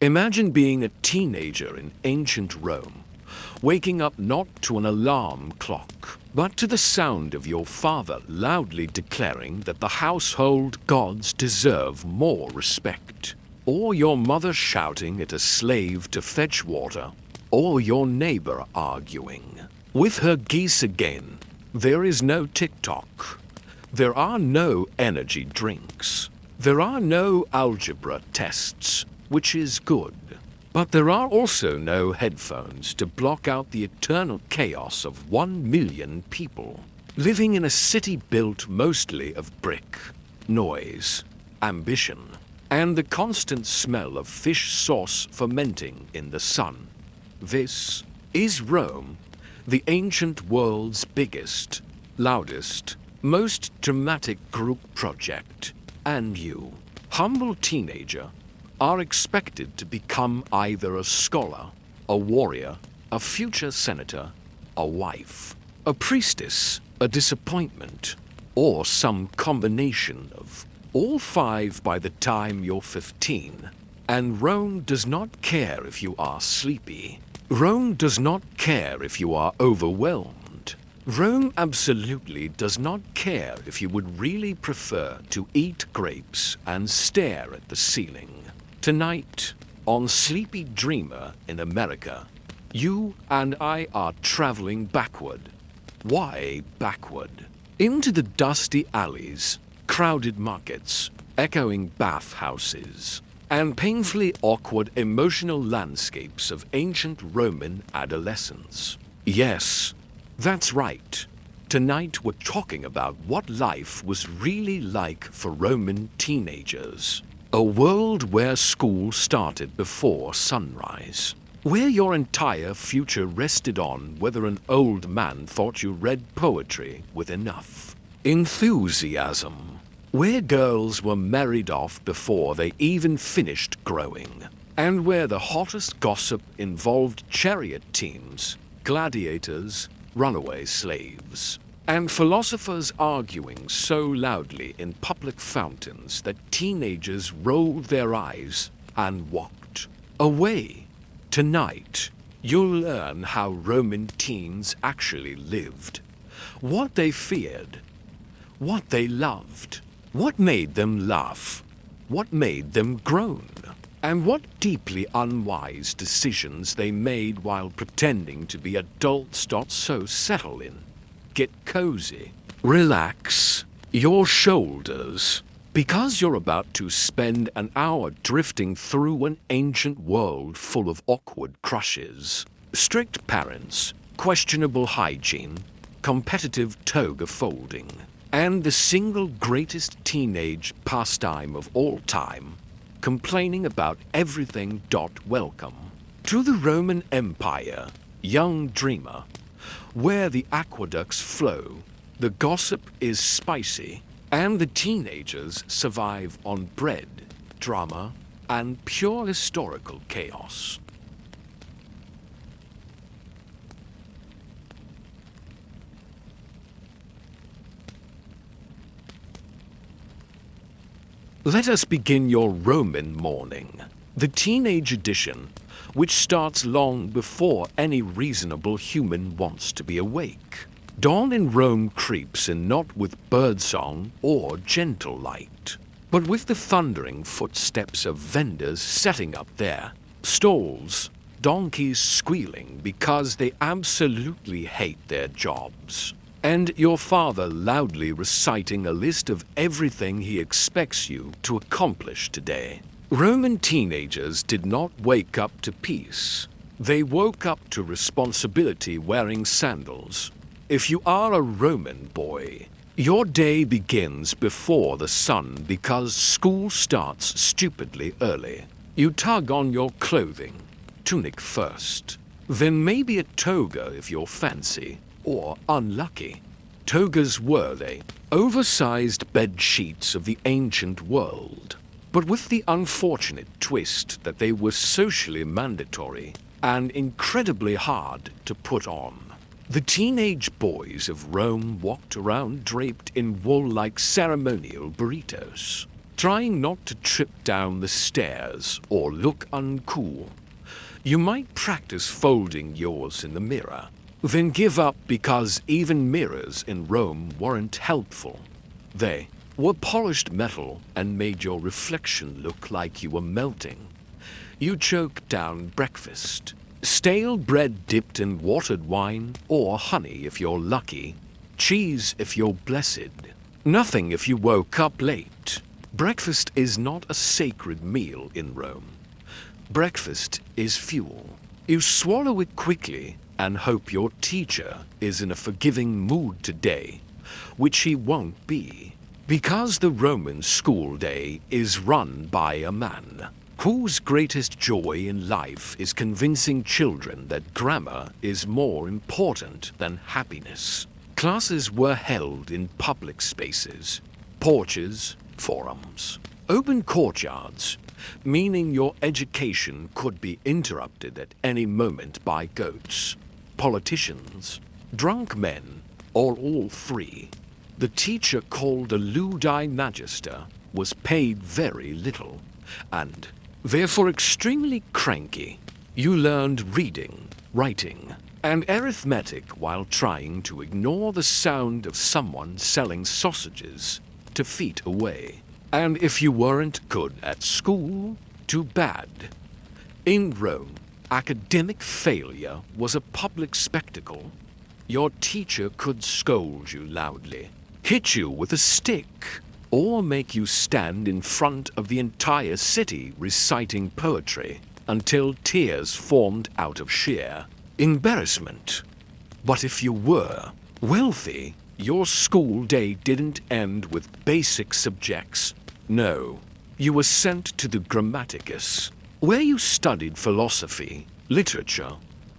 Imagine being a teenager in ancient Rome, waking up not to an alarm clock, but to the sound of your father loudly declaring that the household gods deserve more respect, or your mother shouting at a slave to fetch water, or your neighbor arguing with her geese again. There is no TikTok. There are no energy drinks. There are no algebra tests, which is good. But there are also no headphones to block out the eternal chaos of 1 million people living in a city built mostly of brick, noise, ambition, and the constant smell of fish sauce fermenting in the sun. This is Rome, the ancient world's biggest, loudest, most dramatic group project, and you, humble teenager, are expected to become either a scholar, a warrior, a future senator, a wife, a priestess, a disappointment, or some combination of all five by the time you're 15. And Rome does not care if you are sleepy. Rome does not care if you are overwhelmed. Rome absolutely does not care if you would really prefer to eat grapes and stare at the ceiling. Tonight, on Sleepy Dreamer in America, you and I are traveling backward. Why backward? Into the dusty alleys, crowded markets, echoing bathhouses, and painfully awkward emotional landscapes of ancient Roman adolescence. Yes, that's right. Tonight we're talking about what life was really like for Roman teenagers. A world where school started before sunrise. Where your entire future rested on whether an old man thought you read poetry with enough enthusiasm. Where girls were married off before they even finished growing. And where the hottest gossip involved chariot teams, gladiators, runaway slaves, and philosophers arguing so loudly in public fountains that teenagers rolled their eyes and walked away. Tonight, you'll learn how Roman teens actually lived, what they feared, what they loved, what made them laugh, what made them groan, and what deeply unwise decisions they made while pretending to be adults. So settle in. Get cozy. Relax your shoulders, because you're about to spend an hour drifting through an ancient world full of awkward crushes, strict parents, questionable hygiene, competitive toga folding, and the single greatest teenage pastime of all time, complaining about everything. Welcome to the Roman Empire, young dreamer, where the aqueducts flow, the gossip is spicy, and the teenagers survive on bread, drama, and pure historical chaos. Let us begin your Roman morning, the teenage edition, which starts long before any reasonable human wants to be awake. Dawn in Rome creeps in not with birdsong or gentle light, but with the thundering footsteps of vendors setting up their stalls, donkeys squealing because they absolutely hate their jobs, and your father loudly reciting a list of everything he expects you to accomplish today. Roman teenagers did not wake up to peace. They woke up to responsibility wearing sandals. If you are a Roman boy, your day begins before the sun because school starts stupidly early. You tug on your clothing, tunic first, then maybe a toga if you're fancy, or unlucky. Togas were they, oversized bed sheets of the ancient world, but with the unfortunate twist that they were socially mandatory and incredibly hard to put on. The teenage boys of Rome walked around draped in wool like ceremonial burritos. trying not to trip down the stairs or look uncool. You might practice folding yours in the mirror, then give up because even mirrors in Rome weren't helpful. They were polished metal and made your reflection look like you were melting. You choke down breakfast, stale bread dipped in watered wine, or honey if you're lucky, cheese if you're blessed, nothing if you woke up late. Breakfast is not a sacred meal in Rome. Breakfast is fuel. You swallow it quickly and hope your teacher is in a forgiving mood today, which he won't be, because the Roman school day is run by a man whose greatest joy in life is convincing children that grammar is more important than happiness. Classes were held in public spaces, porches, forums, open courtyards, meaning your education could be interrupted at any moment by goats, politicians, drunk men, or all three. The teacher, called a ludi magister, was paid very little, and therefore extremely cranky. You learned reading, writing, and arithmetic while trying to ignore the sound of someone selling sausages to feet away. And if you weren't good at school, too bad. In Rome, academic failure was a public spectacle. Your teacher could scold you loudly, hit you with a stick, or make you stand in front of the entire city reciting poetry until tears formed out of sheer embarrassment. But if you were wealthy, your school day didn't end with basic subjects. No, you were sent to the Grammaticus, where you studied philosophy, literature,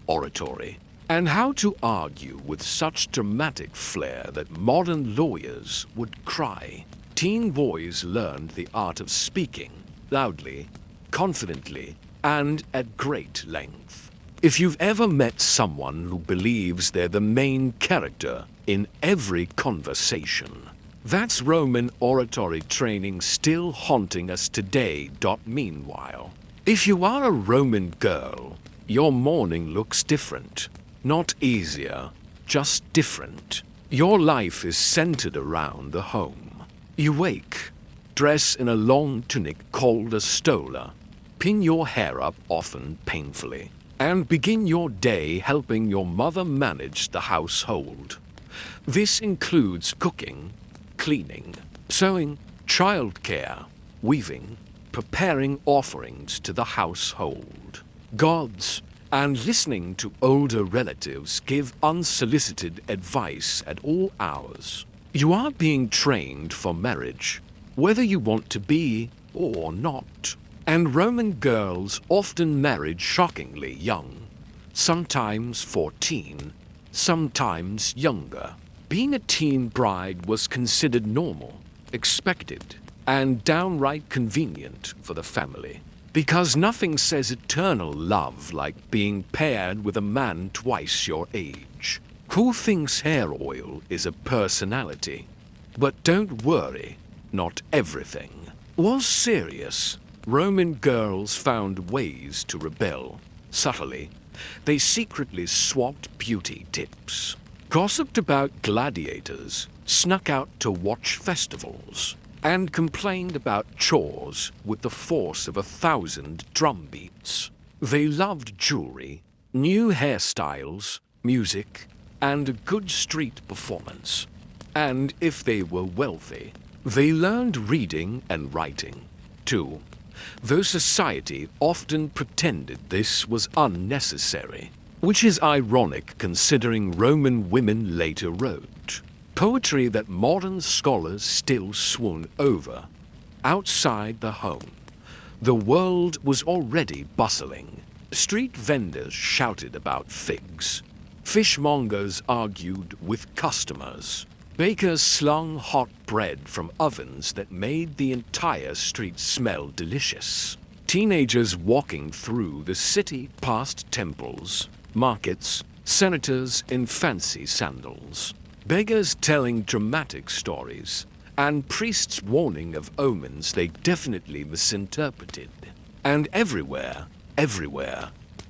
oratory, and how to argue with such dramatic flair that modern lawyers would cry. Teen boys learned the art of speaking loudly, confidently, and at great length. If you've ever met someone who believes they're the main character in every conversation, that's Roman oratory training still haunting us today. Meanwhile, if you are a Roman girl, your morning looks different. Not easier, just different. Your life is centered around the home. You wake, dress in a long tunic called a stola, pin your hair up often painfully, and begin your day helping your mother manage the household. This includes cooking, cleaning, sewing, childcare, weaving, preparing offerings to the household, gods, and listening to older relatives give unsolicited advice at all hours. You are being trained for marriage, whether you want to be or not. And Roman girls often married shockingly young, sometimes 14, sometimes younger. Being a teen bride was considered normal, expected, and downright convenient for the family. Because nothing says eternal love like being paired with a man twice your age, who thinks hair oil is a personality. But don't worry, not everything was serious. Roman girls found ways to rebel. Subtly, they secretly swapped beauty tips, gossiped about gladiators, snuck out to watch festivals, and complained about chores with the force of 1,000 drum beats. They loved jewelry, new hairstyles, music, and a good street performance. And if they were wealthy, they learned reading and writing, too, though society often pretended this was unnecessary, which is ironic considering Roman women later wrote poetry that modern scholars still swoon over. Outside the home, the world was already bustling. Street vendors shouted about figs. Fishmongers argued with customers. Bakers slung hot bread from ovens that made the entire street smell delicious. Teenagers walking through the city past temples, markets, senators in fancy sandals. Beggars telling dramatic stories, and priests' warning of omens they definitely misinterpreted. And everywhere,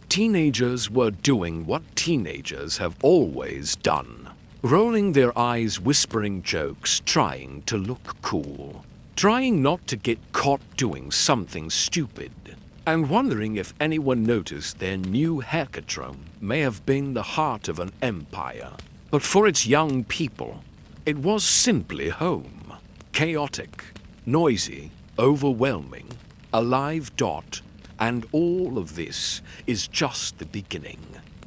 teenagers were doing what teenagers have always done. Rolling their eyes, whispering jokes, trying to look cool. Trying not to get caught doing something stupid. And wondering if anyone noticed their new haircatron may have been the heart of an empire. But for its young people, it was simply home. Chaotic, noisy, overwhelming, a live dot, and all of this is just the beginning.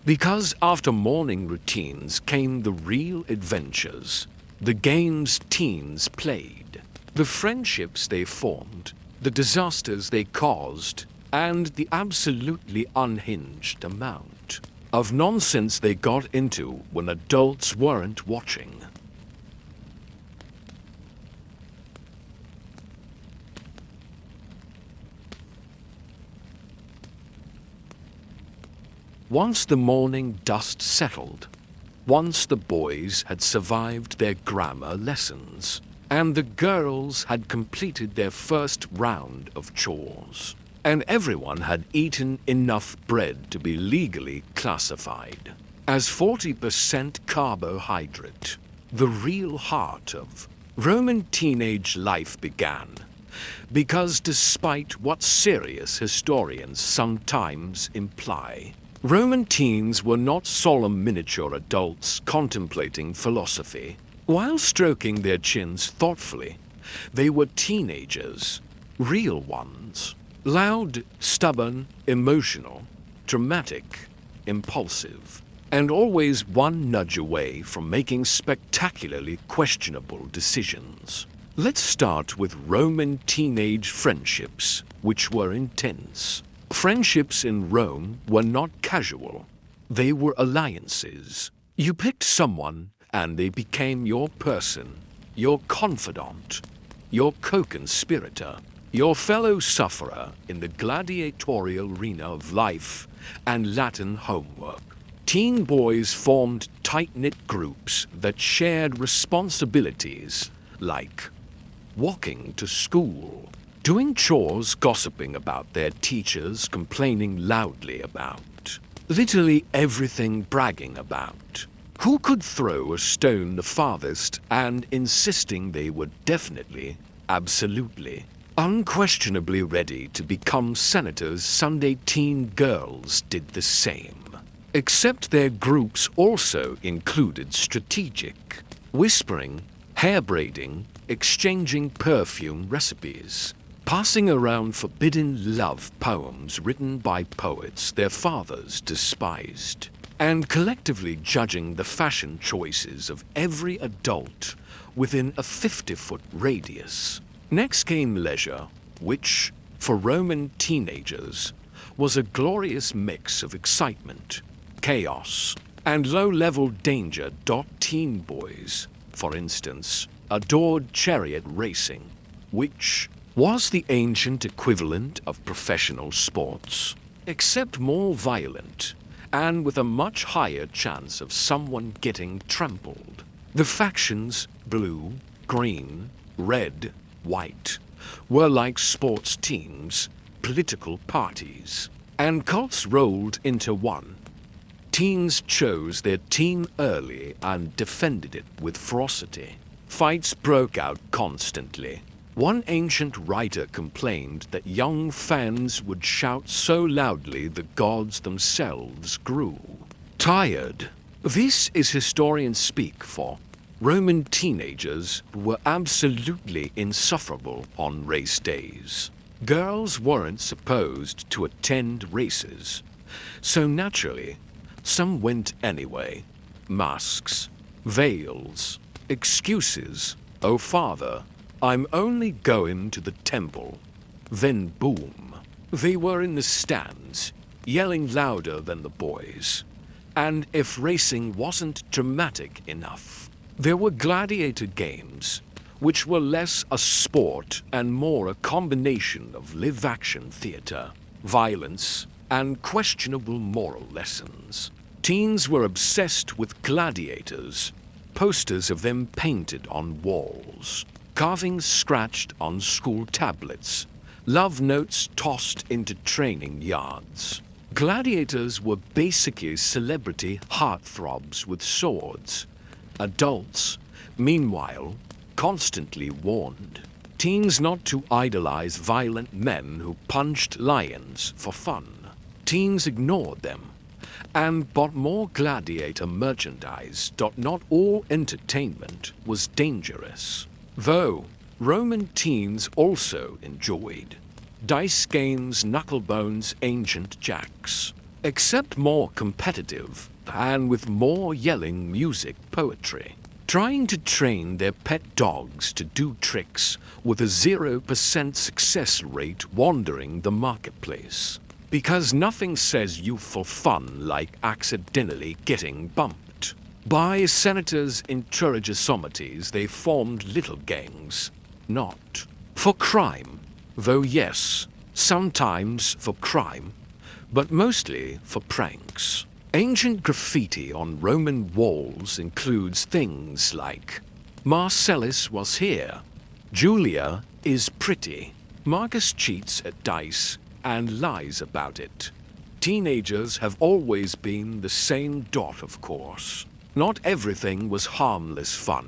Because after morning routines came the real adventures, the games teens played, the friendships they formed, the disasters they caused, and the absolutely unhinged amount of nonsense they got into when adults weren't watching. Once the morning dust settled, once the boys had survived their grammar lessons, and the girls had completed their first round of chores, and everyone had eaten enough bread to be legally classified as 40% carbohydrate, the real heart of Roman teenage life began. Because despite what serious historians sometimes imply, Roman teens were not solemn miniature adults contemplating philosophy. While stroking their chins thoughtfully, they were teenagers, real ones, loud, stubborn, emotional, dramatic, impulsive, and always one nudge away from making spectacularly questionable decisions. Let's start with Roman teenage friendships, which were intense. Friendships in Rome were not casual. They were alliances. You picked someone and they became your person, your confidant, your co-conspirator, your fellow sufferer in the gladiatorial arena of life and Latin homework. Teen boys formed tight-knit groups that shared responsibilities like walking to school, doing chores, gossiping about their teachers, complaining loudly about, literally everything, bragging about who could throw a stone the farthest and insisting they were definitely, absolutely, unquestionably ready to become senators. Sunday teen girls did the same, except their groups also included strategic, whispering, hair braiding, exchanging perfume recipes, passing around forbidden love poems written by poets their fathers despised, and collectively judging the fashion choices of every adult within a 50-foot radius. Next came leisure, which, for Roman teenagers, was a glorious mix of excitement, chaos, and low-level danger. Teen boys, for instance, adored chariot racing, which was the ancient equivalent of professional sports, except more violent and with a much higher chance of someone getting trampled. The factions, blue, green, red, white, were like sports teams, political parties, and cults rolled into one. Teens chose their team early and defended it with ferocity. Fights broke out constantly. One ancient writer complained that young fans would shout so loudly the gods themselves grew tired. This is historians speak for Roman teenagers who were absolutely insufferable on race days. Girls weren't supposed to attend races, so naturally, some went anyway. Masks, veils, excuses. Oh, father, I'm only going to the temple. Then boom. They were in the stands, yelling louder than the boys. And if racing wasn't dramatic enough, there were gladiator games, which were less a sport and more a combination of live-action theater, violence, and questionable moral lessons. Teens were obsessed with gladiators, posters of them painted on walls. carvings scratched on school tablets, love notes tossed into training yards. Gladiators were basically celebrity heartthrobs with swords. Adults, meanwhile, constantly warned teens not to idolize violent men who punched lions for fun. Teens ignored them and bought more gladiator merchandise. Not all entertainment was dangerous, though Roman teens also enjoyed dice games, knucklebones, ancient jacks, except more competitive and with more yelling music poetry, trying to train their pet dogs to do tricks with a 0% success rate wandering the marketplace. Because nothing says youthful fun like accidentally getting bumped. By senators in Chorigosometes, they formed little gangs, not for crime, though yes, sometimes for crime, but mostly for pranks. Ancient graffiti on Roman walls includes things like Marcellus was here, Julia is pretty, Marcus cheats at dice and lies about it. Teenagers have always been the same dot, of course. Not everything was harmless fun.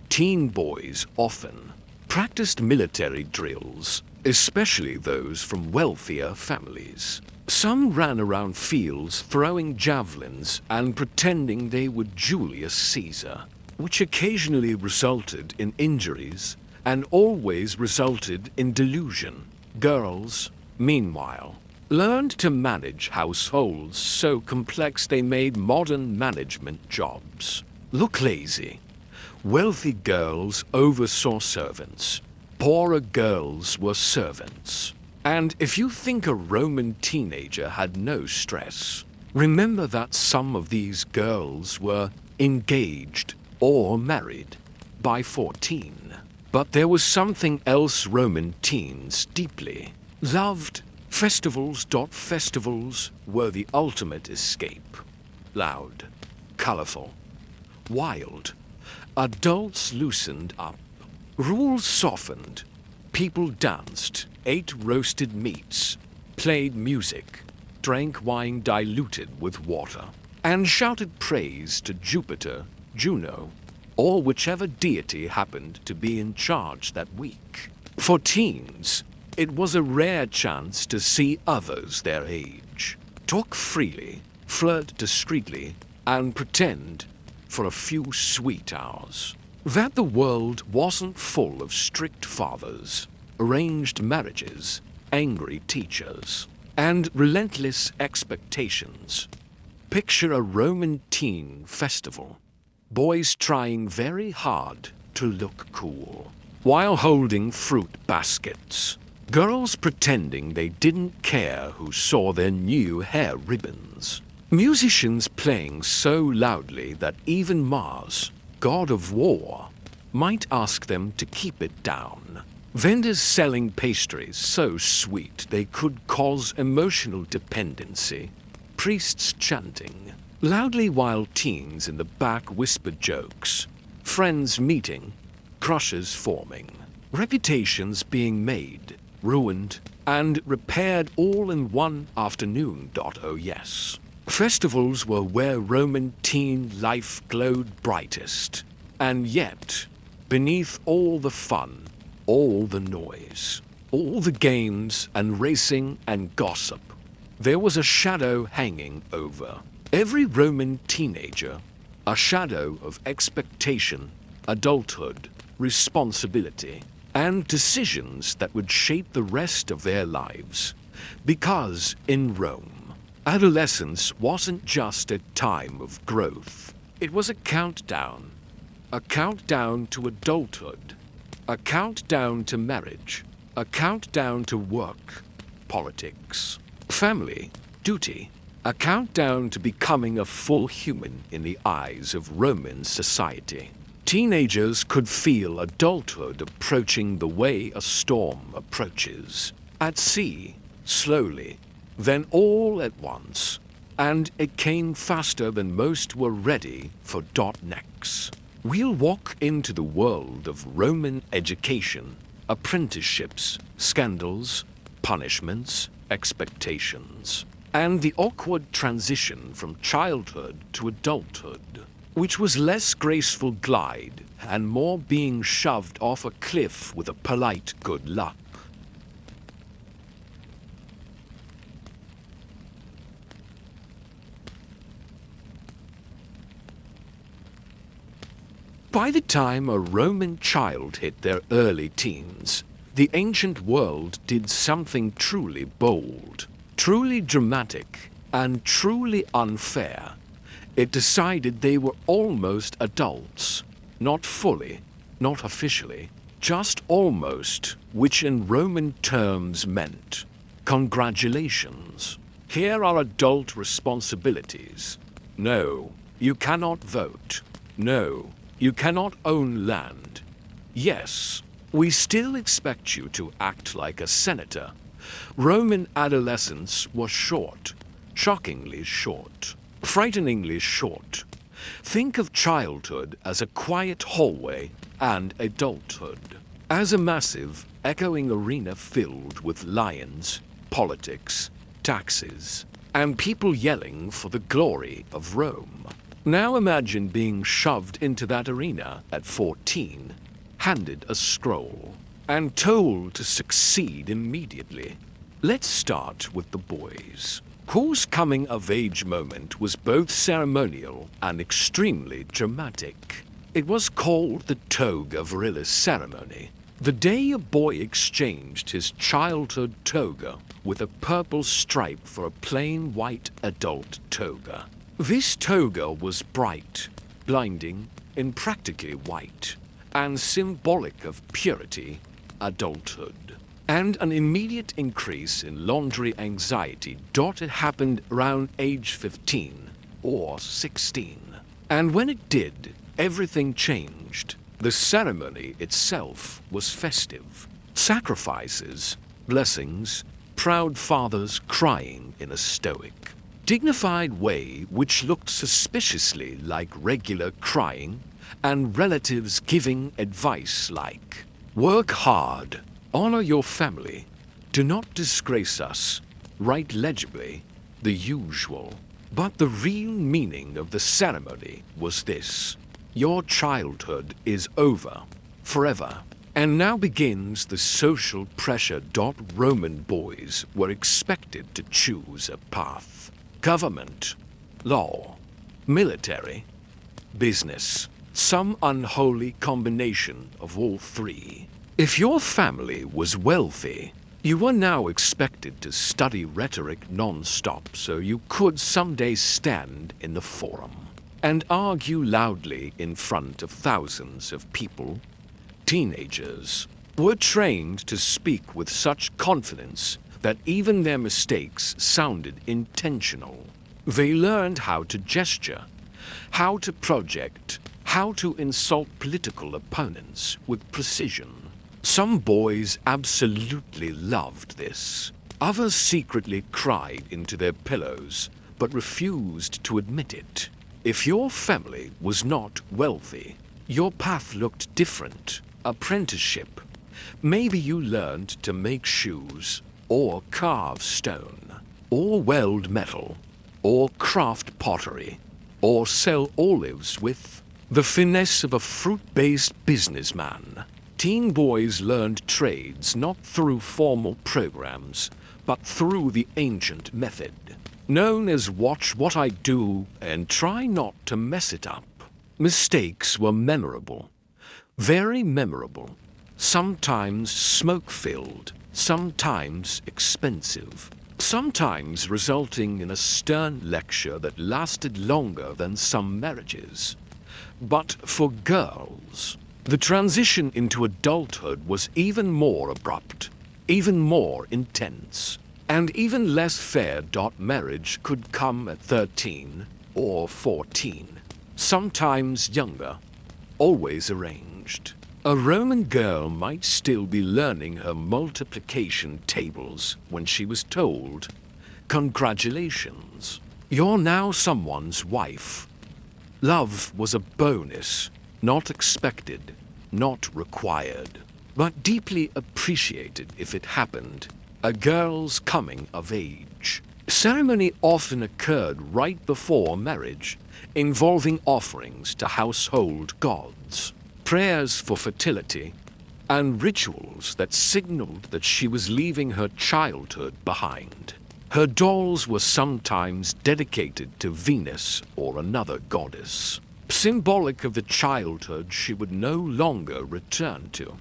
Teen boys often practiced military drills, especially those from wealthier families. Some ran around fields throwing javelins and pretending they were Julius Caesar, which occasionally resulted in injuries and always resulted in delusion. Girls, meanwhile, learned to manage households so complex they made modern management jobs look lazy. Wealthy girls oversaw servants. Poorer girls were servants. And if you think a Roman teenager had no stress, remember that some of these girls were engaged or married by 14. But there was something else Roman teens deeply loved. Festivals. Festivals were the ultimate escape. Loud, colorful, wild. Adults loosened up. Rules softened. People danced, ate roasted meats, played music, drank wine diluted with water, and shouted praise to Jupiter, Juno, or whichever deity happened to be in charge that week. For teens, it was a rare chance to see others their age, talk freely, flirt discreetly, and pretend, for a few sweet hours, that the world wasn't full of strict fathers, arranged marriages, angry teachers, and relentless expectations. Picture a Roman teen festival. Boys trying very hard to look cool, while holding fruit baskets. Girls pretending they didn't care who saw their new hair ribbons. Musicians playing so loudly that even Mars, god of war, might ask them to keep it down. Vendors selling pastries so sweet they could cause emotional dependency. Priests chanting loudly while teens in the back whispered jokes. Friends meeting, crushes forming. Reputations being made, ruined, and repaired all in one afternoon. Oh yes. Festivals were where Roman teen life glowed brightest. And yet, beneath all the fun, all the noise, all the games and racing and gossip, there was a shadow hanging over every Roman teenager, a shadow of expectation, adulthood, responsibility, and decisions that would shape the rest of their lives. Because in Rome, adolescence wasn't just a time of growth. It was a countdown to adulthood, a countdown to marriage, a countdown to work, politics, family, duty, a countdown to becoming a full human in the eyes of Roman society. Teenagers could feel adulthood approaching the way a storm approaches. At sea, slowly, then all at once. And it came faster than most were ready for. Next. We'll walk into the world of Roman education, apprenticeships, scandals, punishments, expectations, and the awkward transition from childhood to adulthood, which was less graceful glide and more being shoved off a cliff with a polite good luck. By the time a Roman child hit their early teens, the ancient world did something truly bold, truly dramatic, and truly unfair. It decided they were almost adults, not fully, not officially, just almost, which in Roman terms meant, congratulations. Here are adult responsibilities. No, you cannot vote. No, you cannot own land. Yes, we still expect you to act like a senator. Roman adolescence was short, shockingly short, frighteningly short. Think of childhood as a quiet hallway and adulthood as a massive, echoing arena filled with lions, politics, taxes, and people yelling for the glory of Rome. Now imagine being shoved into that arena at 14, handed a scroll, and told to succeed immediately. Let's start with the boys, whose coming-of-age moment was both ceremonial and extremely dramatic. It was called the toga virilis ceremony, the day a boy exchanged his childhood toga with a purple stripe for a plain white adult toga. This toga was bright, blinding, impractically white, and symbolic of purity, adulthood. And an immediate increase in laundry anxiety happened around age 15 or 16. And when it did, everything changed. The ceremony itself was festive. Sacrifices, blessings, proud fathers crying in a stoic, dignified way which looked suspiciously like regular crying, and relatives giving advice like, work hard, honor your family, do not disgrace us, write legibly, the usual. But the real meaning of the ceremony was this: your childhood is over, forever. And now begins the social pressure. Roman boys were expected to choose a path. Government, law, military, business, some unholy combination of all three. If your family was wealthy, you were now expected to study rhetoric non-stop so you could someday stand in the forum and argue loudly in front of thousands of people. Teenagers were trained to speak with such confidence that even their mistakes sounded intentional. They learned how to gesture, how to project, how to insult political opponents with precision. Some boys absolutely loved this. Others secretly cried into their pillows, but refused to admit it. If your family was not wealthy, your path looked different. Apprenticeship. Maybe you learned to make shoes, or carve stone, or weld metal, or craft pottery, or sell olives with the finesse of a fruit-based businessman. Teen boys learned trades not through formal programs, but through the ancient method, known as watch what I do and try not to mess it up. Mistakes were memorable, very memorable, sometimes smoke-filled, sometimes expensive, sometimes resulting in a stern lecture that lasted longer than some marriages. But for girls, the transition into adulthood was even more abrupt, even more intense, and even less fair. Marriage could come at 13 or 14, sometimes younger, always arranged. A Roman girl might still be learning her multiplication tables when she was told, "Congratulations, you're now someone's wife." Love was a bonus, not expected, not required, but deeply appreciated if it happened. A girl's coming of age. Ceremony often occurred right before marriage, involving offerings to household gods, prayers for fertility, and rituals that signaled that she was leaving her childhood behind. Her dolls were sometimes dedicated to Venus or another goddess, symbolic of the childhood she would no longer return to.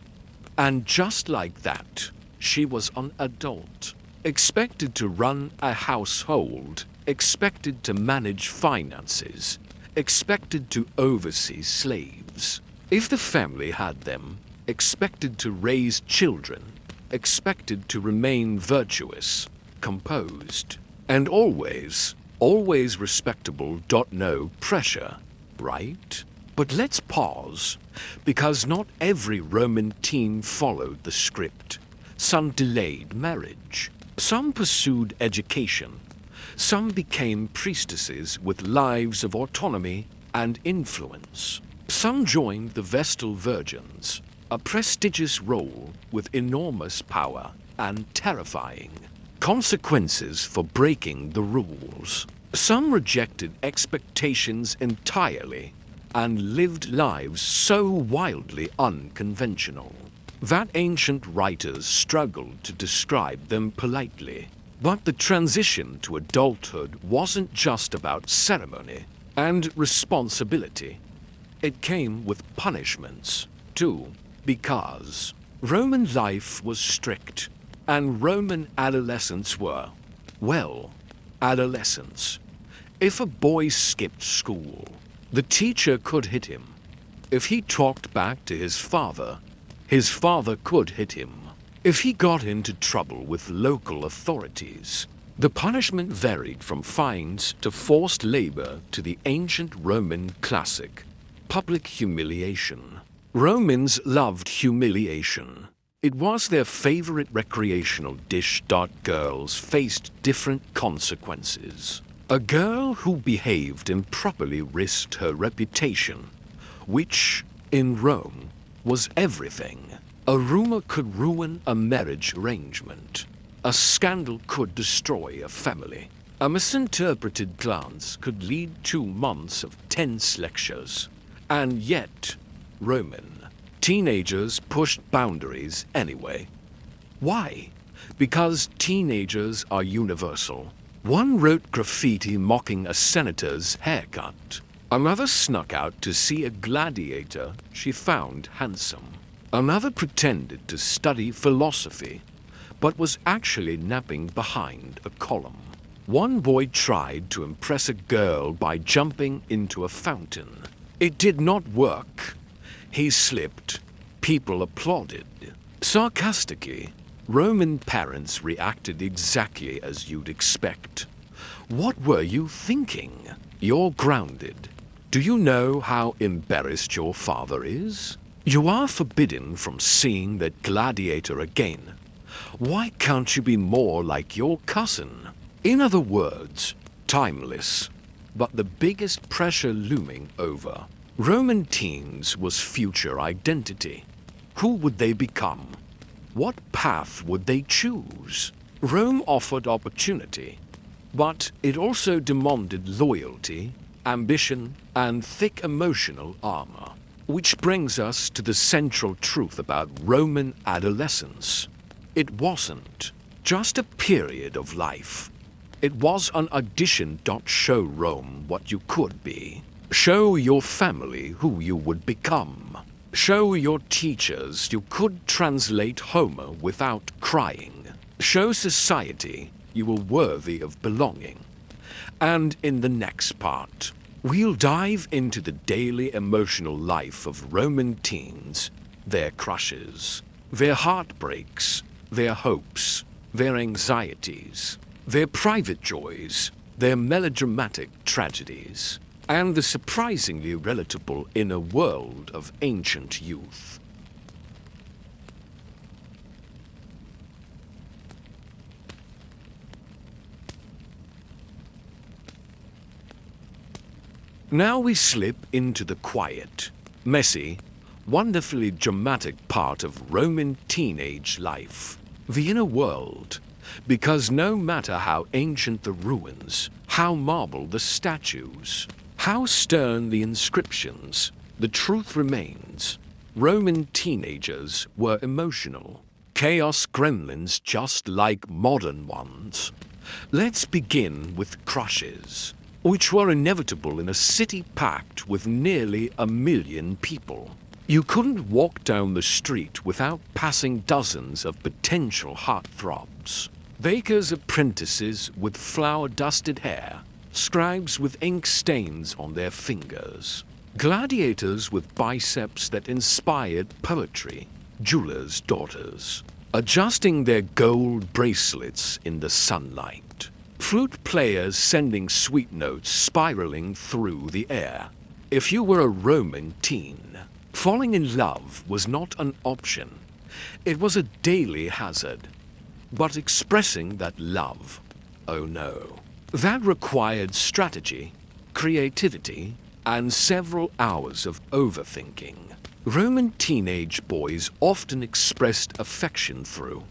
And just like that, she was an adult, expected to run a household, expected to manage finances, expected to oversee slaves. If the family had them, expected to raise children, expected to remain virtuous, composed, and always respectable. No pressure, right? But let's pause, because not every Roman teen followed the script. Some delayed marriage, some pursued education, some became priestesses with lives of autonomy and influence. Some joined the Vestal Virgins, a prestigious role with enormous power and terrifying consequences for breaking the rules. Some rejected expectations entirely and lived lives so wildly unconventional that ancient writers struggled to describe them politely. But the transition to adulthood wasn't just about ceremony and responsibility. It came with punishments, too, because Roman life was strict, and Roman adolescents were, well, adolescents. If a boy skipped school, the teacher could hit him. If he talked back to his father could hit him. If he got into trouble with local authorities, the punishment varied from fines to forced labor to the ancient Roman classic, public humiliation. Romans loved humiliation. It was their favorite recreational dish. Girls faced different consequences. A girl who behaved improperly risked her reputation, which, in Rome, was everything. A rumor could ruin a marriage arrangement. A scandal could destroy a family. A misinterpreted glance could lead to months of tense lectures. And yet, Roman teenagers pushed boundaries anyway. Why? Because teenagers are universal. One wrote graffiti mocking a senator's haircut. Another snuck out to see a gladiator she found handsome. Another pretended to study philosophy, but was actually napping behind a column. One boy tried to impress a girl by jumping into a fountain. It did not work. He slipped. People applauded. Sarcastically, Roman parents reacted exactly as you'd expect. What were you thinking? You're grounded. Do you know how embarrassed your father is? You are forbidden from seeing that gladiator again. Why can't you be more like your cousin? In other words, timeless. But the biggest pressure looming over Roman teens was future identity. Who would they become? What path would they choose? Rome offered opportunity, but it also demanded loyalty, ambition, and thick emotional armor. Which brings us to the central truth about Roman adolescence. It wasn't just a period of life. It was an audition. Show Rome what you could be. Show your family who you would become. Show your teachers you could translate Homer without crying. Show society you were worthy of belonging. And in the next part, we'll dive into the daily emotional life of Roman teens, their crushes, their heartbreaks, their hopes, their anxieties, their private joys, their melodramatic tragedies, and the surprisingly relatable inner world of ancient youth. Now we slip into the quiet, messy, wonderfully dramatic part of Roman teenage life. The inner world. Because no matter how ancient the ruins, how marble the statues, how stern the inscriptions, the truth remains. Roman teenagers were emotional. Chaos gremlins just like modern ones. Let's begin with crushes, which were inevitable in a city packed with nearly 1 million people. You couldn't walk down the street without passing dozens of potential heartthrobs. Bakers' apprentices with flour-dusted hair, scribes with ink stains on their fingers, gladiators with biceps that inspired poetry, jewelers' daughters, adjusting their gold bracelets in the sunlight, flute players sending sweet notes spiraling through the air. If you were a Roman teen, falling in love was not an option. It was a daily hazard. But expressing that love, oh no. That required strategy, creativity, and several hours of overthinking. Roman teenage boys often expressed affection through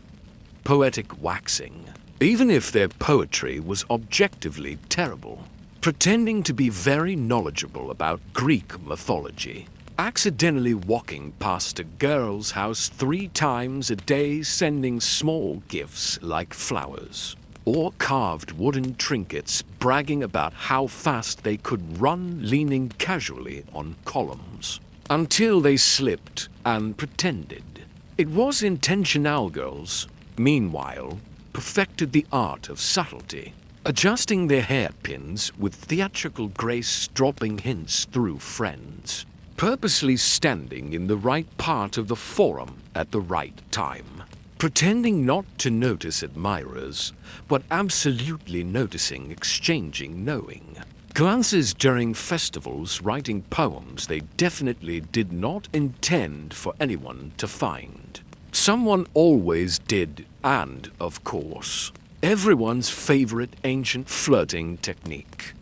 poetic waxing, even if their poetry was objectively terrible, pretending to be very knowledgeable about Greek mythology, accidentally walking past a girl's house 3 times a day sending small gifts like flowers, or carved wooden trinkets bragging about how fast they could run leaning casually on columns, until they slipped and pretended. It was intentional. Girls, meanwhile, perfected the art of subtlety, adjusting their hairpins with theatrical grace, dropping hints through friends, purposely standing in the right part of the forum at the right time, pretending not to notice admirers, but absolutely noticing, exchanging knowing. Glances during festivals, writing poems they definitely did not intend for anyone to find. Someone always did, and, of course, everyone's favorite ancient flirting technique,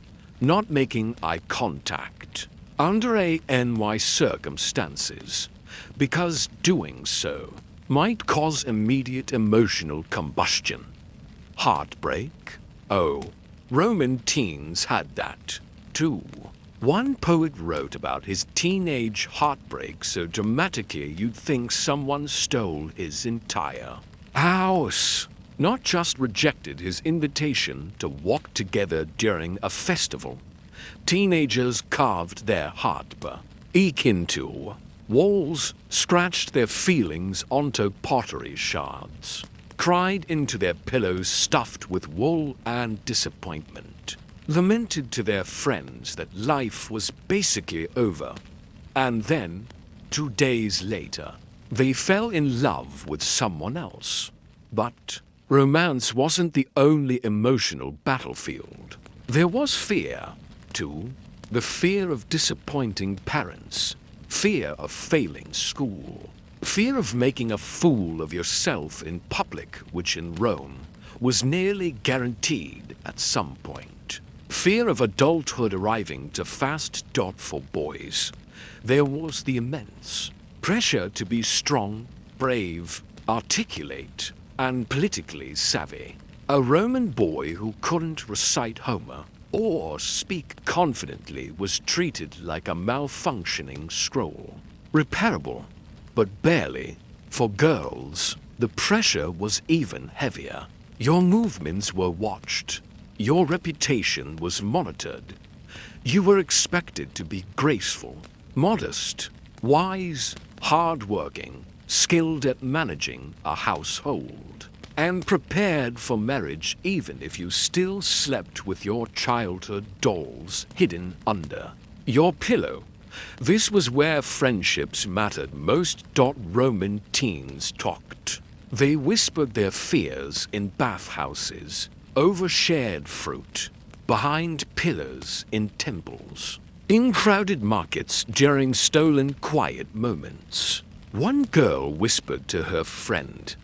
not making eye contact. Under any circumstances, because doing so might cause immediate emotional combustion. Heartbreak? Oh, Roman teens had that, too. One poet wrote about his teenage heartbreak so dramatically you'd think someone stole his entire house. Not just rejected his invitation to walk together during a festival. Teenagers carved their heartbreak into walls, scratched their feelings onto pottery shards, cried into their pillows stuffed with wool and disappointment, lamented to their friends that life was basically over, and then, 2 days later, they fell in love with someone else. But romance wasn't the only emotional battlefield. There was fear, too. The fear of disappointing parents, fear of failing school, fear of making a fool of yourself in public, which in Rome was nearly guaranteed at some point. Fear of adulthood arriving too fast. For boys, there was the immense pressure to be strong, brave, articulate, and politically savvy. A Roman boy who couldn't recite Homer or speak confidently was treated like a malfunctioning scroll. Repairable, but barely. For girls, the pressure was even heavier. Your movements were watched. Your reputation was monitored. You were expected to be graceful, modest, wise, hard-working, skilled at managing a household, and prepared for marriage even if you still slept with your childhood dolls hidden under your pillow. This was where friendships mattered most. Roman teens talked. They whispered their fears in bathhouses, over shared fruit, behind pillars in temples, in crowded markets during stolen quiet moments. One girl whispered to her friend,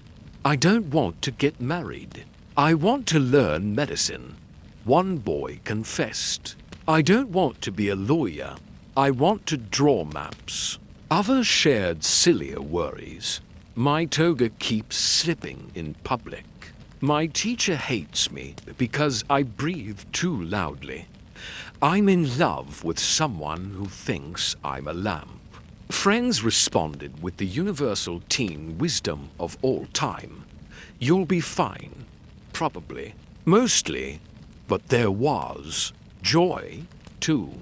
"I don't want to get married. I want to learn medicine." One boy confessed, "I don't want to be a lawyer. I want to draw maps. Others shared sillier worries. My toga keeps slipping in public. My teacher hates me because I breathe too loudly. I'm in love with someone who thinks I'm a lamp. Friends responded with the universal teen wisdom of all time. You'll be fine. Probably. Mostly. But there was joy, too.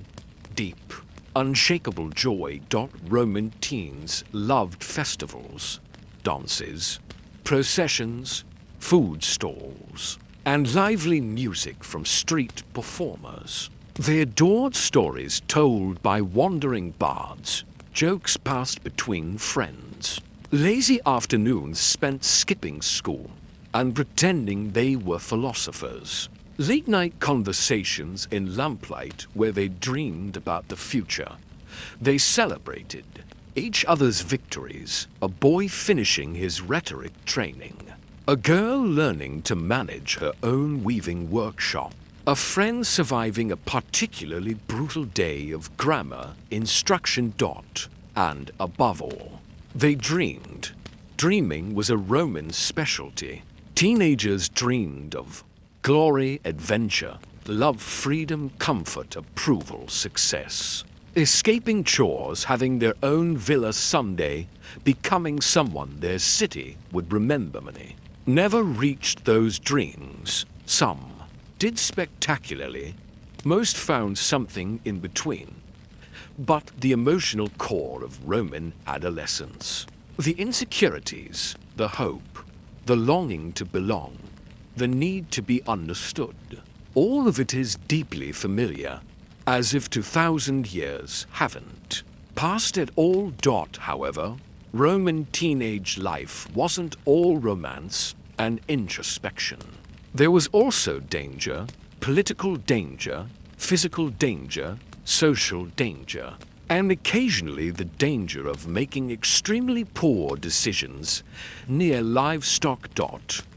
Deep, unshakable joy. Roman teens loved festivals, dances, processions, food stalls, and lively music from street performers. They adored stories told by wandering bards, jokes passed between friends. Lazy afternoons spent skipping school and pretending they were philosophers. Late-night conversations in lamplight where they dreamed about the future. They celebrated each other's victories, a boy finishing his rhetoric training, a girl learning to manage her own weaving workshop, a friend surviving a particularly brutal day of grammar instruction. And above all, they dreamed. Dreaming was a Roman specialty. Teenagers dreamed of glory, adventure, love, freedom, comfort, approval, success. Escaping chores, having their own villa someday, becoming someone their city would remember. Many never reached those dreams. Some did spectacularly. Most found something in between. But the emotional core of Roman adolescence, the insecurities, the hope, the longing to belong, the need to be understood, all of it is deeply familiar, as if 2,000 years haven't passed at all. However, Roman teenage life wasn't all romance and introspection. There was also danger, political danger, physical danger, social danger, and occasionally the danger of making extremely poor decisions near livestock.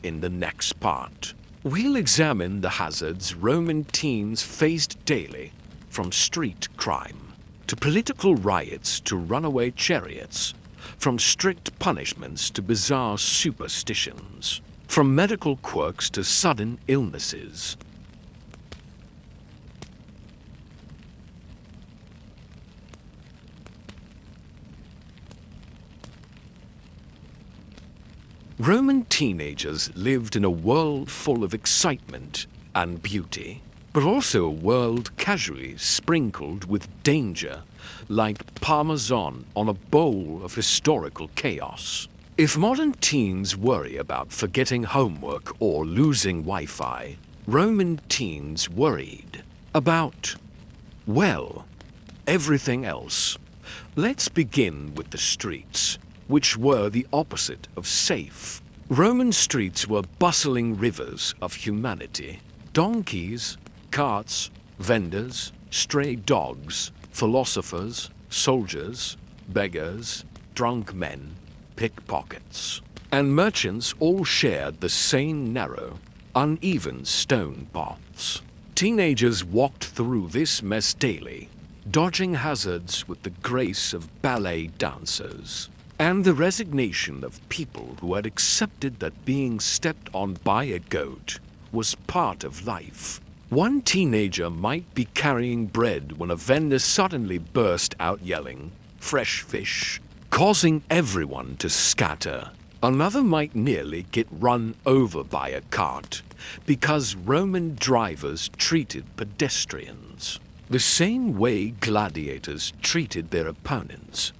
In the next part, we'll examine the hazards Roman teens faced daily, from street crime to political riots to runaway chariots, from strict punishments to bizarre superstitions, from medical quirks to sudden illnesses. Roman teenagers lived in a world full of excitement and beauty, but also a world casually sprinkled with danger, like parmesan on a bowl of historical chaos. If modern teens worry about forgetting homework or losing Wi-Fi, Roman teens worried about, well, everything else. Let's begin with the streets, which were the opposite of safe. Roman streets were bustling rivers of humanity. Donkeys, carts, vendors, stray dogs, philosophers, soldiers, beggars, drunk men, pickpockets, and merchants all shared the same narrow, uneven stone paths. Teenagers walked through this mess daily, dodging hazards with the grace of ballet dancers, and the resignation of people who had accepted that being stepped on by a goat was part of life. One teenager might be carrying bread when a vendor suddenly burst out yelling, "Fresh fish," causing everyone to scatter. Another might nearly get run over by a cart because Roman drivers treated pedestrians the same way gladiators treated their opponents.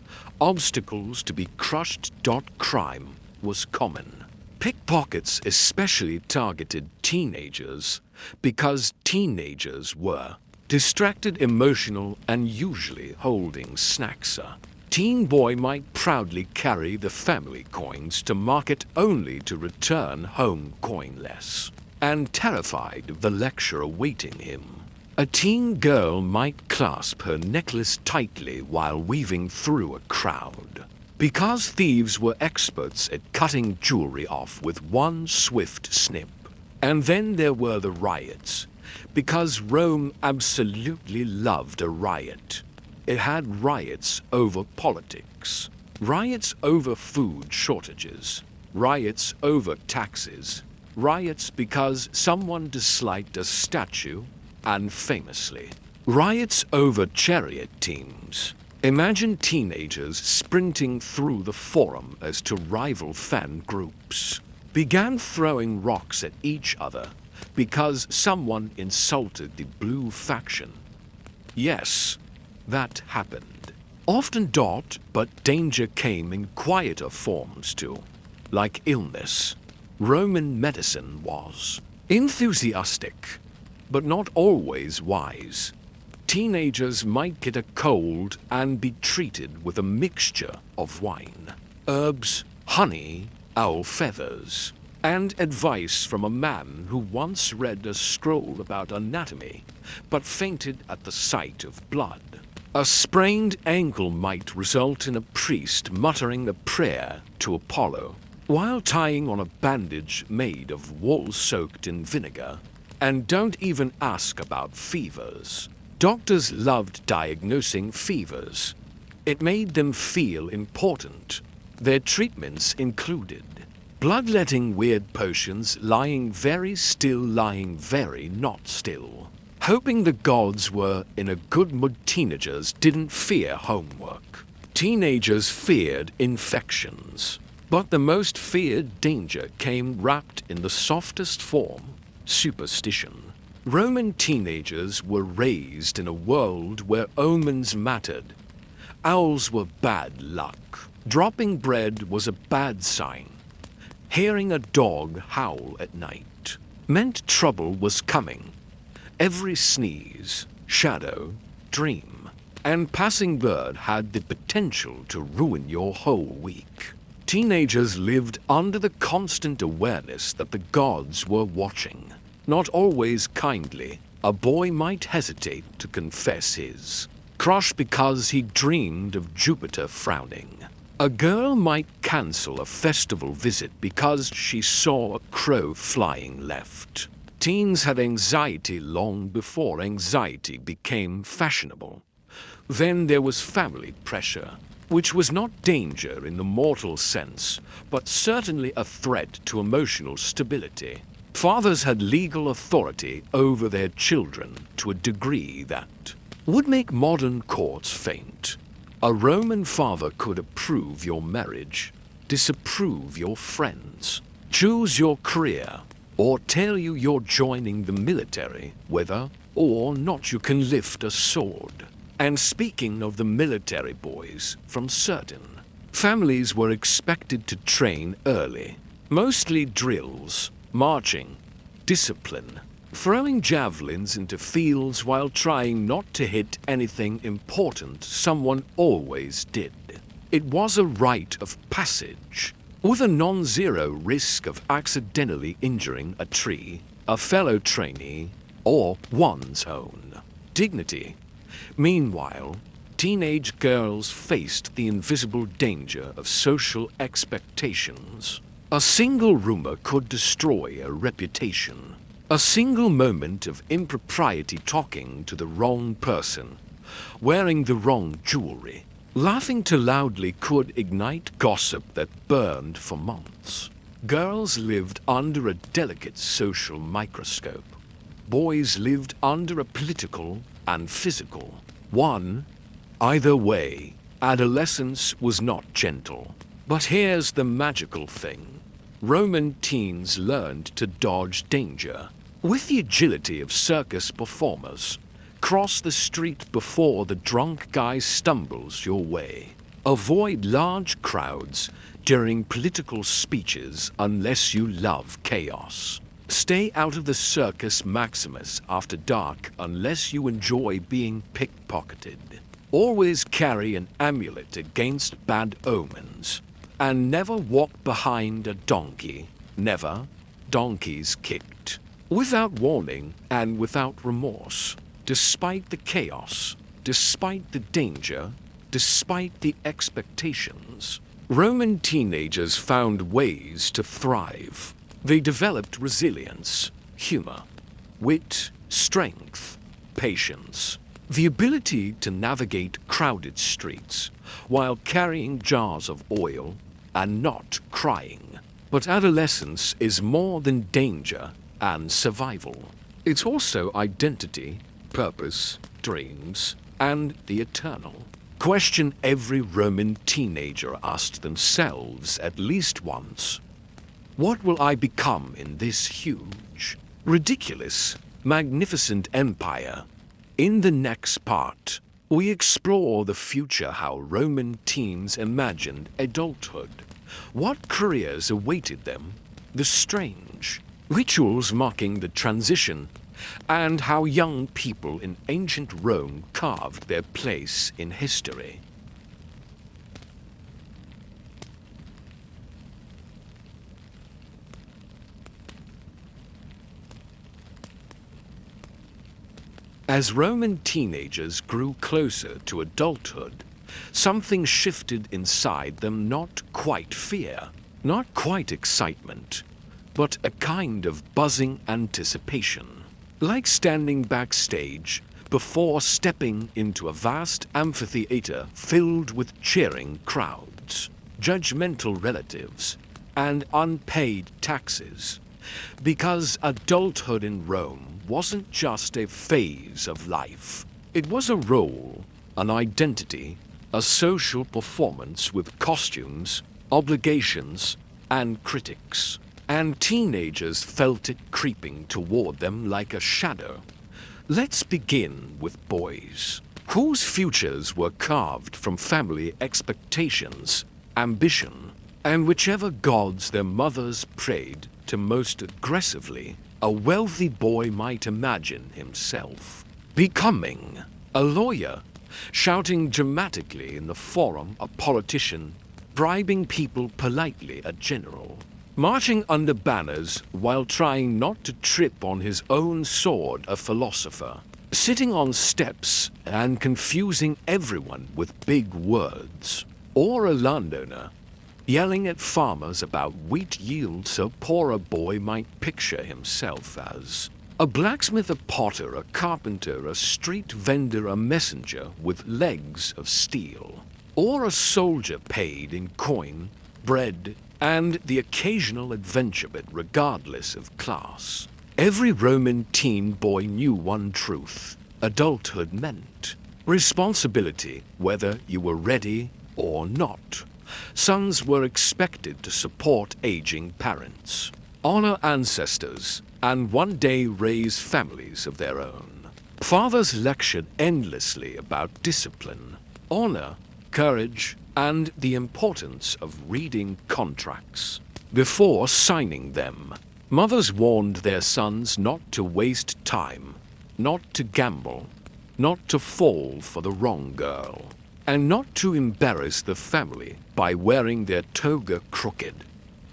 Obstacles to be crushed. Crime was common. Pickpockets especially targeted teenagers because teenagers were distracted, emotional, and usually holding snacks. Teen boy might proudly carry the family coins to market only to return home coinless, and terrified of the lecture awaiting him. A teen girl might clasp her necklace tightly while weaving through a crowd, because thieves were experts at cutting jewelry off with one swift snip. And then there were the riots, because Rome absolutely loved a riot. It had riots over politics, riots over food shortages, riots over taxes, riots because someone disliked a statue, and famously, riots over chariot teams. Imagine teenagers sprinting through the forum as to rival fan groups began throwing rocks at each other because someone insulted the blue faction. Yes, that happened. Often but danger came in quieter forms too, like illness. Roman medicine was enthusiastic, but not always wise. Teenagers might get a cold and be treated with a mixture of wine, herbs, honey, owl feathers, and advice from a man who once read a scroll about anatomy, but fainted at the sight of blood. A sprained ankle might result in a priest muttering a prayer to Apollo while tying on a bandage made of wool soaked in vinegar. And don't even ask about fevers. Doctors loved diagnosing fevers. It made them feel important. Their treatments included bloodletting weird potions, lying very still, lying very not still. Hoping the gods were in a good mood. Teenagers didn't fear homework. Teenagers feared infections. But the most feared danger came wrapped in the softest form, superstition. Roman teenagers were raised in a world where omens mattered. Owls were bad luck. Dropping bread was a bad sign. Hearing a dog howl at night meant trouble was coming. Every sneeze, shadow, dream, and passing bird had the potential to ruin your whole week. Teenagers lived under the constant awareness that the gods were watching. Not always kindly, a boy might hesitate to confess his crush because he dreamed of Jupiter frowning. A girl might cancel a festival visit because she saw a crow flying left. Teens had anxiety long before anxiety became fashionable. Then there was family pressure, which was not danger in the mortal sense, but certainly a threat to emotional stability. Fathers had legal authority over their children to a degree that would make modern courts faint. A Roman father could approve your marriage, disapprove your friends, choose your career, or tell you you're joining the military, whether or not you can lift a sword. And speaking of the military boys, from certain families were expected to train early, mostly drills, marching, discipline, throwing javelins into fields while trying not to hit anything important. Someone always did. It was a rite of passage, with a non-zero risk of accidentally injuring a tree, a fellow trainee, or one's own dignity. Meanwhile, teenage girls faced the invisible danger of social expectations. A single rumor could destroy a reputation. A single moment of impropriety, talking to the wrong person, wearing the wrong jewelry, laughing too loudly, could ignite gossip that burned for months. Girls lived under a delicate social microscope. Boys lived under a political and physical one. Either way, adolescence was not gentle. But here's the magical thing. Roman teens learned to dodge danger. With the agility of circus performers, cross the street before the drunk guy stumbles your way. Avoid large crowds during political speeches unless you love chaos. Stay out of the Circus Maximus after dark unless you enjoy being pickpocketed. Always carry an amulet against bad omens. And never walk behind a donkey. Never. Donkeys kicked. Without warning and without remorse. Despite the chaos, despite the danger, despite the expectations, Roman teenagers found ways to thrive. They developed resilience, humor, wit, strength, patience. The ability to navigate crowded streets while carrying jars of oil and not crying. But adolescence is more than danger and survival. It's also identity, purpose, dreams, and the eternal. Question every Roman teenager asked themselves at least once. What will I become in this huge, ridiculous, magnificent empire? In the next part, we explore the future, how Roman teens imagined adulthood, what careers awaited them, the strange rituals marking the transition, and how young people in ancient Rome carved their place in history. As Roman teenagers grew closer to adulthood, something shifted inside them, not quite fear, not quite excitement, but a kind of buzzing anticipation. Like standing backstage before stepping into a vast amphitheater filled with cheering crowds, judgmental relatives, and unpaid taxes. Because adulthood in Rome wasn't just a phase of life. It was a role, an identity, a social performance with costumes, obligations, and critics. And teenagers felt it creeping toward them like a shadow. Let's begin with boys, whose futures were carved from family expectations, ambition, and whichever gods their mothers prayed to most aggressively. A wealthy boy might imagine himself becoming a lawyer, shouting dramatically in the forum a politician, bribing people politely a general, marching under banners while trying not to trip on his own sword a philosopher, sitting on steps and confusing everyone with big words, or a landowner, yelling at farmers about wheat yield so poor a boy might picture himself as a blacksmith, a potter, a carpenter, a street vendor, a messenger with legs of steel, or a soldier paid in coin, bread, and the occasional adventure bit regardless of class. Every Roman teen boy knew one truth: adulthood meant responsibility, whether you were ready or not. Sons were expected to support aging parents, honor ancestors, and one day raise families of their own. Fathers lectured endlessly about discipline, honor, courage, and the importance of reading contracts before signing them. Mothers warned their sons not to waste time, not to gamble, not to fall for the wrong girl, and not to embarrass the family by wearing their toga crooked.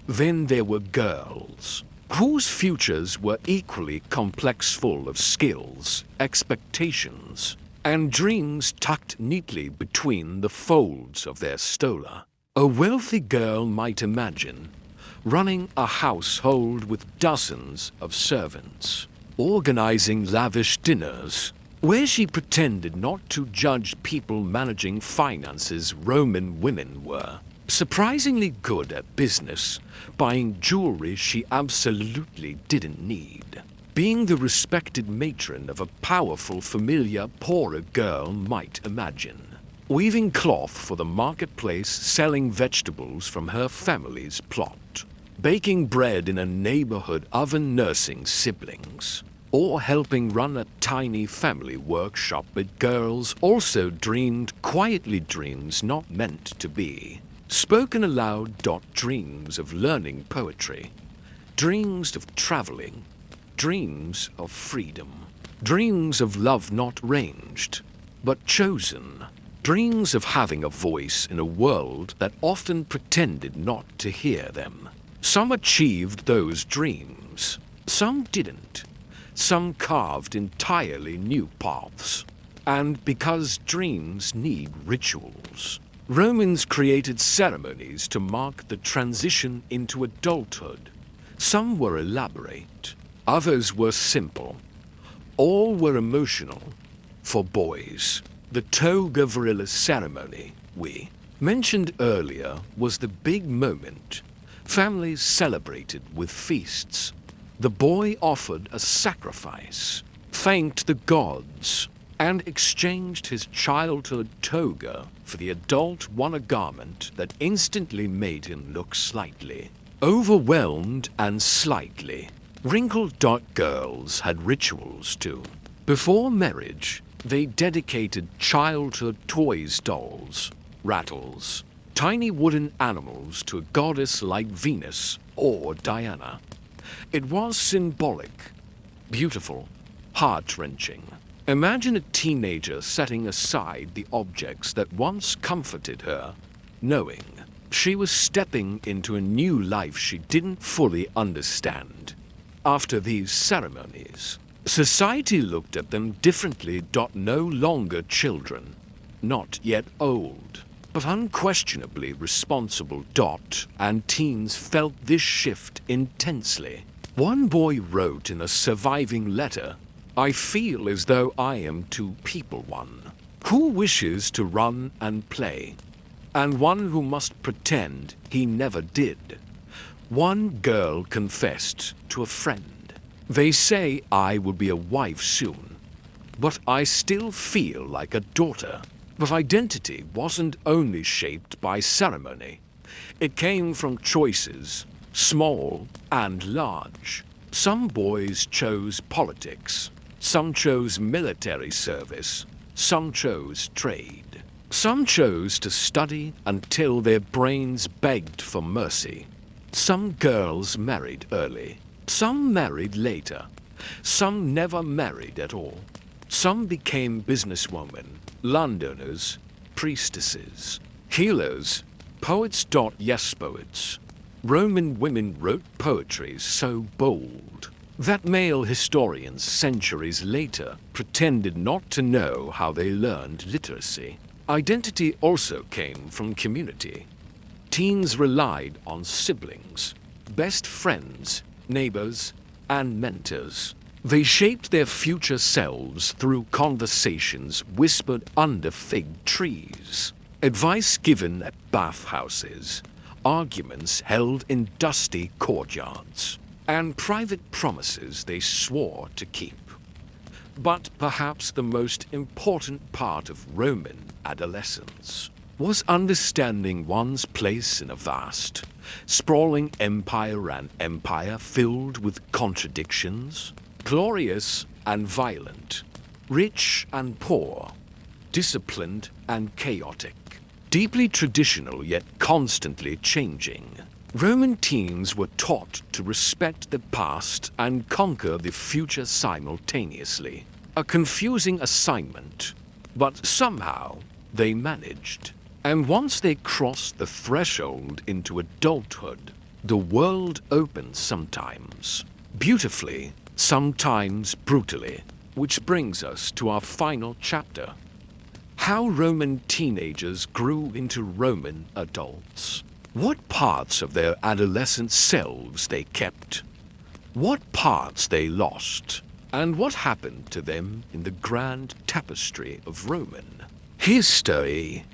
Then there were girls, whose futures were equally complex, full of skills, expectations, and dreams tucked neatly between the folds of their stola. A wealthy girl might imagine running a household with dozens of servants, organizing lavish dinners, where she pretended not to judge people managing finances. Roman women were surprisingly good at business, buying jewelry she absolutely didn't need. Being the respected matron of a powerful familia poorer girl might imagine. Weaving cloth for the marketplace, selling vegetables from her family's plot. Baking bread in a neighborhood oven, nursing siblings, or helping run a tiny family workshop. But girls also dreamed quietly, dreams not meant to be spoken aloud. Dreams of learning poetry, dreams of traveling, dreams of freedom, dreams of love not ranged, but chosen, dreams of having a voice in a world that often pretended not to hear them. Some achieved those dreams, some didn't. Some carved entirely new paths. And because dreams need rituals, Romans created ceremonies to mark the transition into adulthood. Some were elaborate, others were simple. All were emotional, for boys. The toga ceremony we mentioned earlier was the big moment. Families celebrated with feasts. The boy offered a sacrifice, thanked the gods, and exchanged his childhood toga for the adult won a garment that instantly made him look slightly overwhelmed and slightly wrinkled. Girls had rituals too. Before marriage, they dedicated childhood toys, dolls, rattles, tiny wooden animals to a goddess like Venus or Diana. It was symbolic, beautiful, heart-wrenching. Imagine a teenager setting aside the objects that once comforted her, knowing she was stepping into a new life she didn't fully understand. After these ceremonies, society looked at them differently. No longer children, not yet old, but unquestionably responsible. And teens felt this shift intensely. One boy wrote in a surviving letter, "I feel as though I am two people, one who wishes to run and play, and one who must pretend he never did." One girl confessed to a friend, "They say I will be a wife soon, but I still feel like a daughter." But identity wasn't only shaped by ceremony. It came from choices, small and large. Some boys chose politics. Some chose military service. Some chose trade. Some chose to study until their brains begged for mercy. Some girls married early. Some married later. Some never married at all. Some became businesswomen, landowners, priestesses, healers, poets. Yes, poets. Roman women wrote poetry so bold that male historians centuries later pretended not to know how they learned literacy. Identity also came from community. Teens relied on siblings, best friends, neighbors, and mentors. They shaped their future selves through conversations whispered under fig trees, advice given at bathhouses, arguments held in dusty courtyards, and private promises they swore to keep. But perhaps the most important part of Roman adolescence was understanding one's place in a vast, sprawling empire, an empire filled with contradictions, glorious and violent, rich and poor, disciplined and chaotic, deeply traditional yet constantly changing. Roman teens were taught to respect the past and conquer the future simultaneously. A confusing assignment, but somehow they managed. And once they crossed the threshold into adulthood, the world opened, sometimes beautifully, sometimes brutally. Which brings us to our final chapter: how Roman teenagers grew into Roman adults. What parts of their adolescent selves they kept, what parts they lost, and what happened to them in the grand tapestry of Roman history.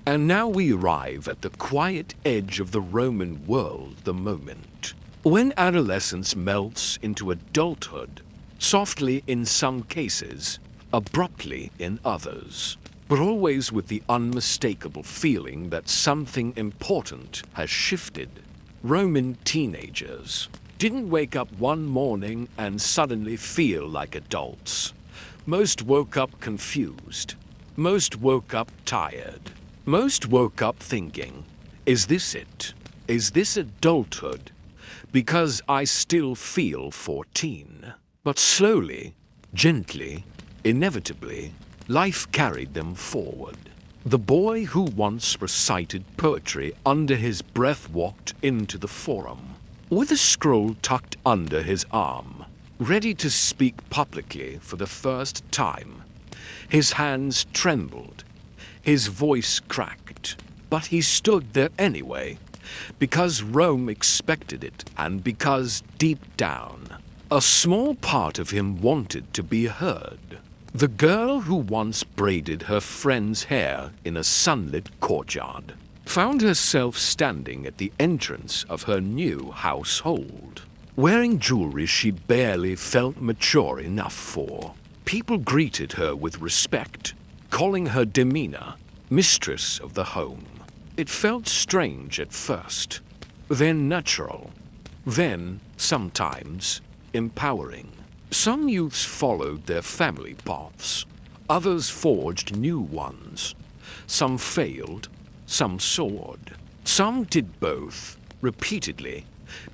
And now we arrive at the quiet edge of the Roman world, the moment when adolescence melts into adulthood, softly in some cases, abruptly in others, but always with the unmistakable feeling that something important has shifted. Roman teenagers didn't wake up one morning and suddenly feel like adults. Most woke up confused. Most woke up tired. Most woke up thinking, is this it? Is this adulthood? Because I still feel 14. But slowly, gently, inevitably, life carried them forward. The boy who once recited poetry under his breath walked into the forum, with a scroll tucked under his arm, ready to speak publicly for the first time. His hands trembled. His voice cracked. But he stood there anyway, because Rome expected it, and because deep down, a small part of him wanted to be heard. The girl who once braided her friend's hair in a sunlit courtyard found herself standing at the entrance of her new household, wearing jewelry she barely felt mature enough for. People greeted her with respect, calling her demeanor mistress of the home. It felt strange at first, then natural, then, sometimes, empowering. Some youths followed their family paths, others forged new ones. Some failed, some soared. Some did both, repeatedly,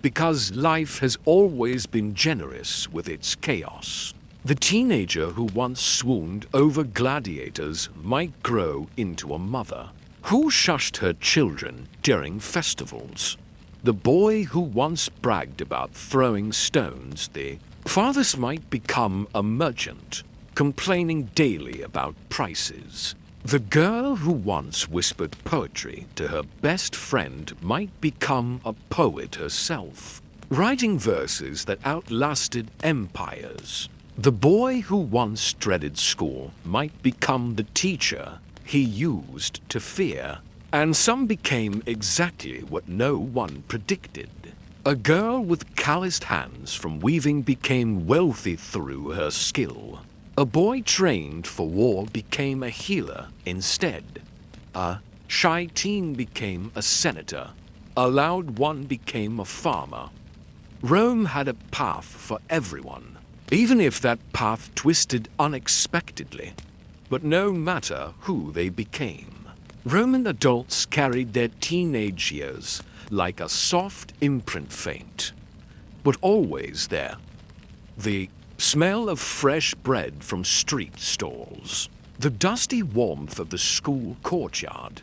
because life has always been generous with its chaos. The teenager who once swooned over gladiators might grow into a mother who shushed her children during festivals. The boy who once bragged about throwing stones the farthest might become a merchant, complaining daily about prices. The girl who once whispered poetry to her best friend might become a poet herself, writing verses that outlasted empires. The boy who once dreaded school might become the teacher he used to fear, and some became exactly what no one predicted. A girl with calloused hands from weaving became wealthy through her skill. A boy trained for war became a healer instead. A shy teen became a senator. A loud one became a farmer. Rome had a path for everyone, even if that path twisted unexpectedly. But no matter who they became, Roman adults carried their teenage years like a soft imprint faint, but always there. The smell of fresh bread from street stalls, the dusty warmth of the school courtyard,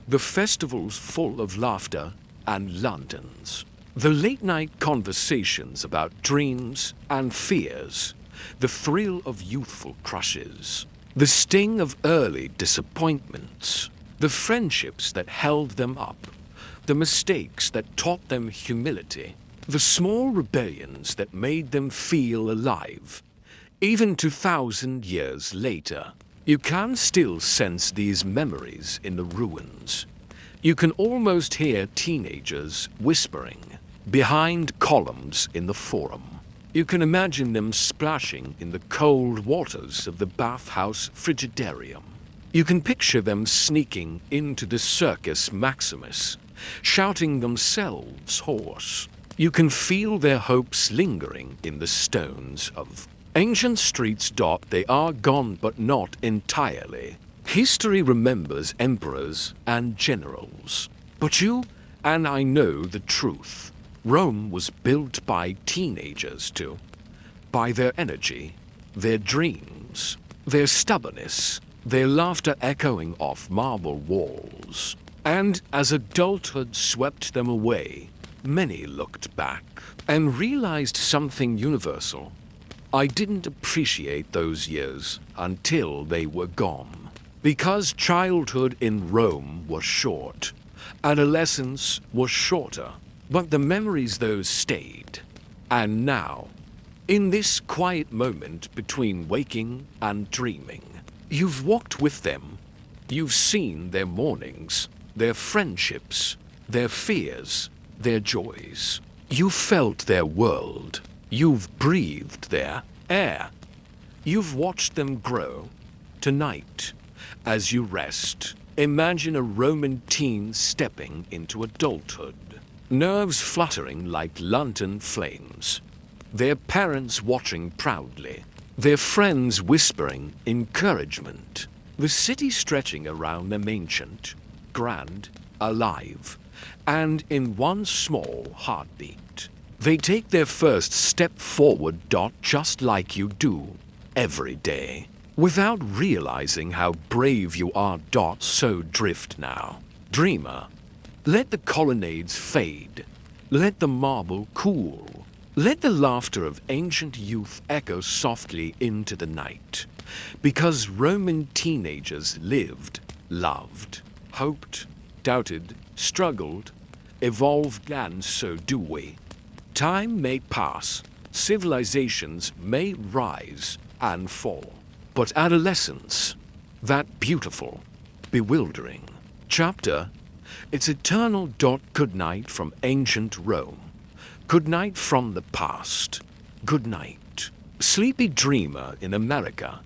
the festivals full of laughter and lanterns, the late-night conversations about dreams and fears, the thrill of youthful crushes, the sting of early disappointments, the friendships that held them up, the mistakes that taught them humility, the small rebellions that made them feel alive. Even 2,000 years later, you can still sense these memories in the ruins. You can almost hear teenagers whispering behind columns in the forum. You can imagine them splashing in the cold waters of the bathhouse frigidarium. You can picture them sneaking into the Circus Maximus, shouting themselves hoarse. You can feel their hopes lingering in the stones of ancient streets. They are gone, but not entirely. History remembers emperors and generals. But you and I know the truth. Rome was built by teenagers too, by their energy, their dreams, their stubbornness, their laughter echoing off marble walls. And as adulthood swept them away, many looked back and realized something universal. I didn't appreciate those years until they were gone. Because childhood in Rome was short, adolescence was shorter, but the memories those stayed. And now, in this quiet moment between waking and dreaming, you've walked with them. You've seen their mornings, their friendships, their fears, their joys. You've felt their world. You've breathed their air. You've watched them grow. Tonight, as you rest, imagine a Roman teen stepping into adulthood, nerves fluttering like lantern flames, their parents watching proudly, their friends whispering encouragement, the city stretching around them ancient, grand, alive, and in one small heartbeat. They take their first step forward. Just like you do every day, without realizing how brave you are. So drift now, dreamer. Let the colonnades fade. Let the marble cool. Let the laughter of ancient youth echo softly into the night. Because Roman teenagers lived, loved, hoped, doubted, struggled, evolved, and so do we. Time may pass, civilizations may rise and fall, but adolescence, that beautiful, bewildering chapter, it's eternal. Good night from ancient Rome. Good night from the past. Good night. Sleepy dreamer in America.